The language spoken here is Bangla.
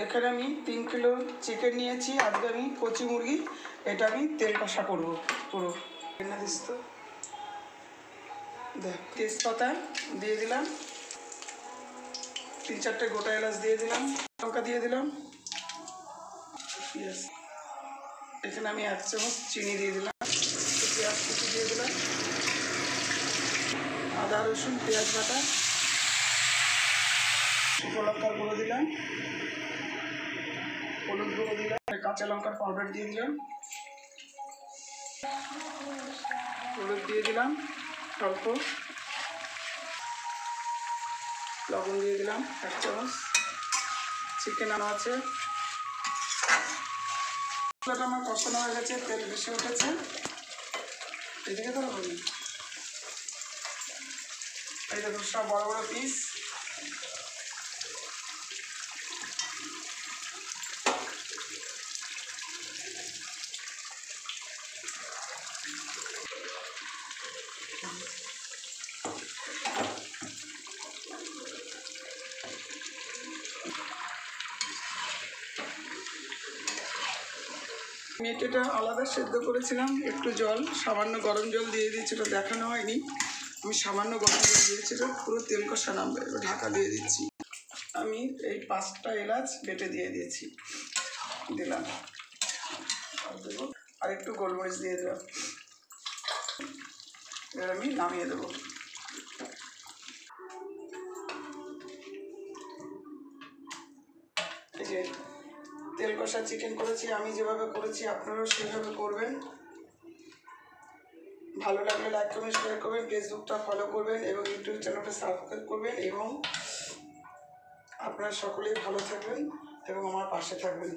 এখানে আমি 3 কিলো চিকেন নিয়েছি। আজকে আমি কচি মুরগি, এটা আমি তেল কষা করবো পুরো। না দিস তো, দেখ তেজপাতা দিয়ে দিলাম, 3-4টে গোটা এলাচ দিয়ে দিলাম, লঙ্কা দিয়ে দিলাম, পেঁয়াজ, এখানে আমি 1 চামচ চিনি দিয়ে দিলাম, পেঁয়াজ কুচি দিয়ে দিলাম, আদা রসুন পেঁয়াজ বাটা, শুকনো লঙ্কার গুঁড়ো দিলাম, হলুদ গুঁড়ো দিলাম, কাঁচা লঙ্কার পাউডার দিয়ে দিলাম, হলুদ দিয়ে দিলাম, অল্প লবণ দিয়ে দিলাম 1 চামচ, চিকেন আনা আছে। মশলাটা আমার কষানো হয়ে গেছে, তেল বেশি উঠেছে, এদিকে তো হবে। এই দেখুন সব বড় বড় পিস, আমি এটা আলাদা সেদ্ধ করেছিলাম, একটু জল সামান্য গরম জল দিয়ে দিয়েছি, এটা দেখানো হয়নি। আমি সামান্য গরম জল দিয়েছি, পুরো তেল কষা নামবে। এবার ঢাকা দিয়ে দিচ্ছি। আমি এই 5টা এলাচ বেটে দিয়ে দিয়েছি, দিলাম, আর একটু গোলমরিচ দিয়ে দিলাম। এবার আমি নামিয়ে দেবো। এই যে তেল কষা চিকেন করেছি, আমি যেভাবে করেছি আপনারাও সেভাবে করবেন। ভালো লাগলে লাইক করবেন, শেয়ার করবেন, ফেসবুকটা ফলো করবেন এবং ইউটিউব চ্যানেলটা সাবস্ক্রাইব করবেন এবং আপনারা সকলেই ভালো থাকবেন এবং আমার পাশে থাকবেন।